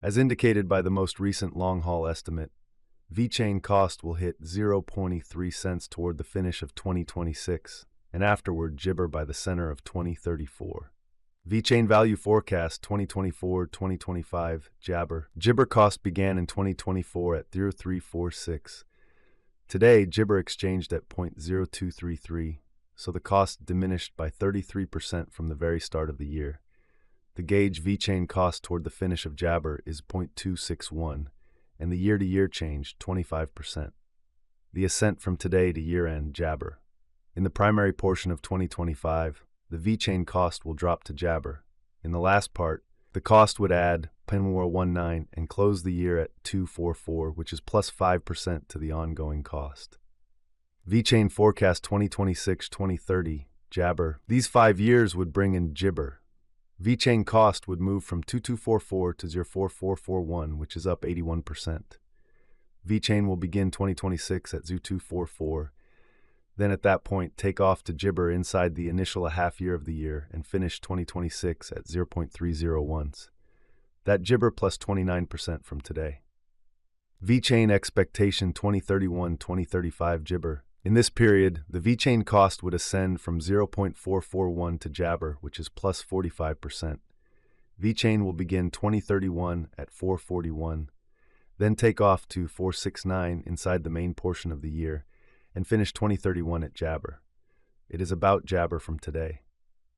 As indicated by the most recent long-haul estimate, Vechain cost will hit 0.3 cents toward the finish of 2026, and afterward gibber by the center of 2034. Vechain value forecast 2024-2025 jabber. Gibber cost began in 2024 at 0.346. Today, gibber exchanged at 0.0233, so the cost diminished by 33% from the very start of the year. The gauge Vechain cost toward the finish of jabber is 0.261, and the year-to-year change 25%. The ascent from today to year-end jabber. In the primary portion of 2025, the Vechain cost will drop to jabber. In the last part, the cost would add 0.19 and close the year at 244, which is plus 5% to the ongoing cost. Vechain forecast 2026-2030 jabber. These 5 years would bring in gibber. Vechain cost would move from 2244 to 04441, which is up 81%. Vechain will begin 2026 at 0244. Then at that point, take off to gibber inside the initial half year of the year and finish 2026 at 0.301. That gibber plus 29% from today. Vechain expectation 2031-2035 gibber. In this period, the Vechain cost would ascend from 0.441 to jabber, which is plus 45%. Vechain will begin 2031 at 441, then take off to 469 inside the main portion of the year, and finish 2031 at jabber. It is about jabber from today.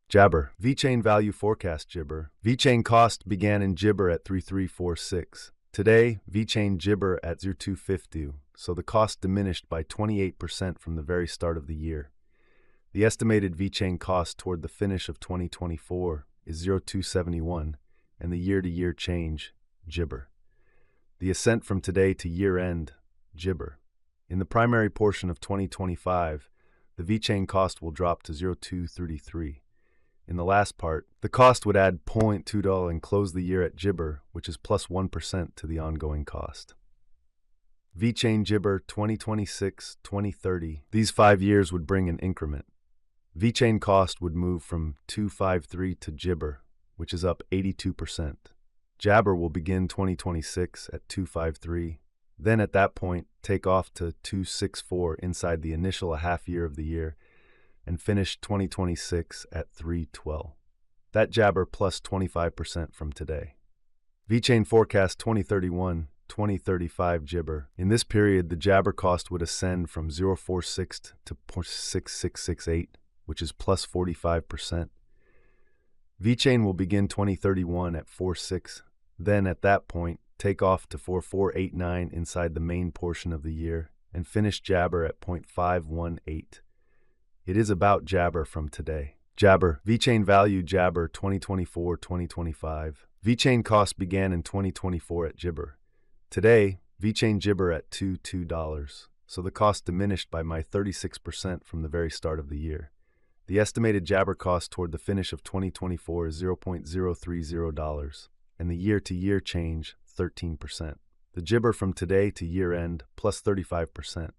Jabber. Vechain value forecast gibber. Vechain cost began in gibber at 3346. Today, Vechain gibber at 0250, so the cost diminished by 28% from the very start of the year. The estimated Vechain cost toward the finish of 2024 is 0271, and the year-to-year change, gibber. The ascent from today to year-end, gibber. In the primary portion of 2025, the Vechain cost will drop to 0.233. In the last part, the cost would add $0.2 and close the year at gibber, which is plus 1% to the ongoing cost. Vechain gibber 2026-2030. These 5 years would bring an increment. Vechain cost would move from 253 to gibber, which is up 82%. Jabber will begin 2026 at 253. Then at that point, take off to 264 inside the initial half year of the year and finish 2026 at 312. That jabber plus 25% from today. Vechain forecast 2031-2035 gibber. In this period, the jabber cost would ascend from 0.46 to 0.6668, which is plus 45%. Vechain will begin 2031 at 4.6. Then at that point, take off to 4489 inside the main portion of the year, and finish jabber at 0.518. It is about jabber from today. Jabber. Vechain value jabber 2024-2025. Vechain cost began in 2024 at gibber. Today, Vechain gibber at $2, so the cost diminished by my 36% from the very start of the year. The estimated jabber cost toward the finish of 2024 is $0.030, and the year-to-year change 13%. The gibber from today to year-end plus 35%.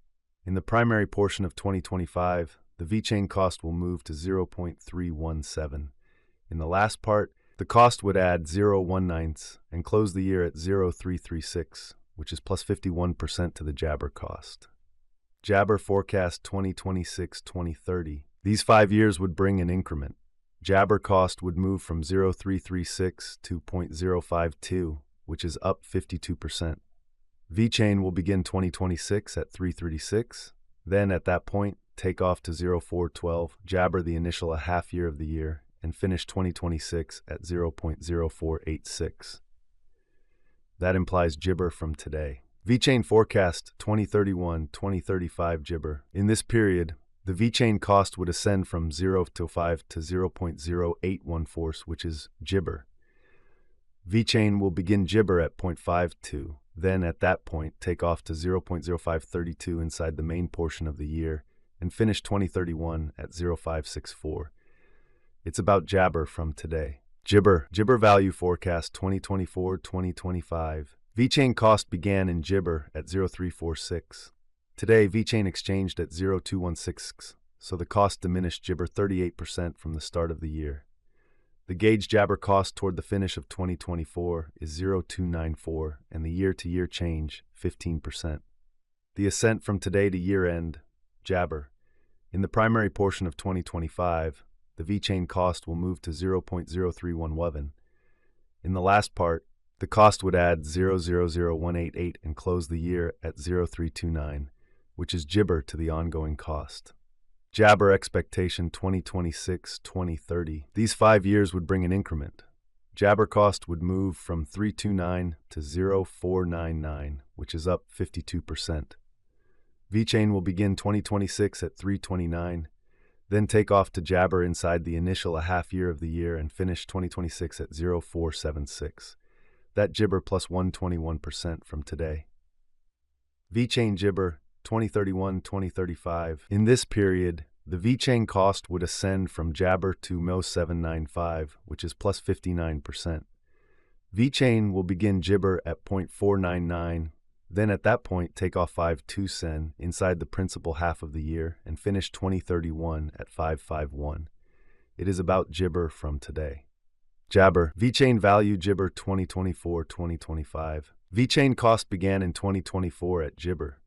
In the primary portion of 2025, the Vechain cost will move to 0.317. In the last part, the cost would add 0.19 and close the year at 0.336, which is plus 51% to the jabber cost. Jabber forecast 2026-2030. These 5 years would bring an increment. Jabber cost would move from 0.336 to 0.052, which is up 52%. Vechain will begin 2026 at 336. Then at that point, take off to 0.412, jabber the initial half year of the year, and finish 2026 at 0.0486. That implies gibber from today. Vechain forecast 2031-2035 gibber. In this period, the Vechain cost would ascend from 0.5 to 0.0814, which is gibber. Vechain will begin gibber at 0.52. Then at that point, take off to 0.0532 inside the main portion of the year and finish 2031 at 0.564. It's about jabber from today. Gibber value forecast 2024-2025. Vechain cost began in gibber at 0.346. Today, Vechain exchanged at 0.216, so the cost diminished gibber 38% from the start of the year. The gauge Jabber cost toward the finish of 2024 is 0.294, and the year-to-year change, 15%. The ascent from today to year-end, Jabber. In the primary portion of 2025, the Vechain cost will move to 0.03111. In the last part, the cost would add 0.00188 and close the year at 0.329, which is Jibber to the ongoing cost. Jabber expectation 2026-2030. These 5 years would bring an increment. Jabber cost would move from 329 to 0.499, which is up 52%. Vechain will begin 2026 at 329, then take off to Jabber inside the initial half year of the year and finish 2026 at 0.476. That Jibber plus 121% from today. Vechain Jibber 2031-2035. In this period, the Vechain cost would ascend from Jabber to Mo795, which is plus 59%. Vechain will begin Jibber at 0.499, then at that point take off 5.2 sen inside the principal half of the year and finish 2031 at 5.51. It is about Jibber from today. Jabber, Vechain value Jibber 2024-2025. Vechain cost began in 2024 at Jibber.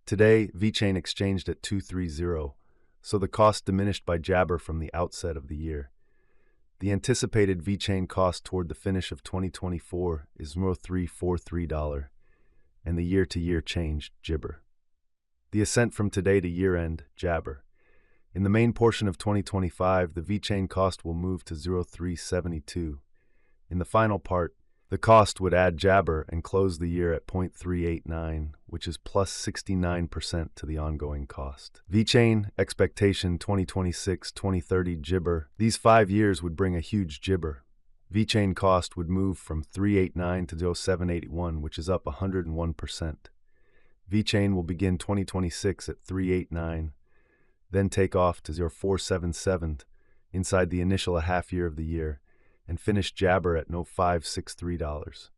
Today, Vechain exchanged at 230, so the cost diminished by Jabber from the outset of the year. The anticipated Vechain cost toward the finish of 2024 is $343, and the year-to-year change, Jibber. The ascent from today to year-end, Jabber. In the main portion of 2025, the Vechain cost will move to 0.372. In the final part, the cost would add Jabber and close the year at 0.389, which is plus 69% to the ongoing cost. Vechain expectation 2026-2030 Jibber. These 5 years would bring a huge Jibber. Vechain cost would move from 389 to 0.781, which is up 101%. Vechain will begin 2026 at 389, then take off to 0.477 inside the initial half year of the year, and finish Jabber at $563.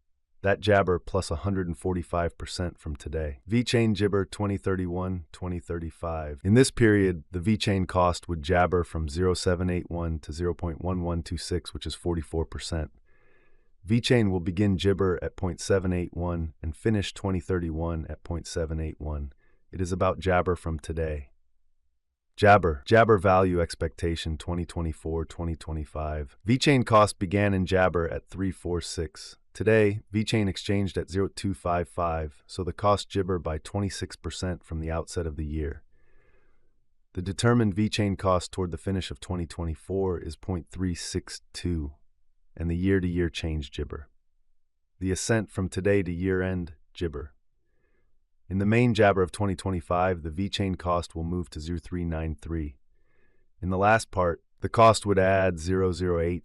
That Jabber plus 145% from today. Vechain Jibber 2031-2035. In this period, the Vechain cost would Jabber from 0.781 to 0.1126, which is 44%. Vechain will begin Jibber at 0.781 and finish 2031 at 0.781. It is about Jabber from today. Jabber value expectation 2024-2025. Vechain cost began in Jabber at 346. Today, Vechain exchanged at 0.255, so the cost Jibber by 26% from the outset of the year. The determined Vechain cost toward the finish of 2024 is 0.362, and the year-to-year change Jibber. The ascent from today to year-end, Jibber. In the main Jabber of 2025, the Vechain cost will move to 0.393. In the last part, the cost would add 0.008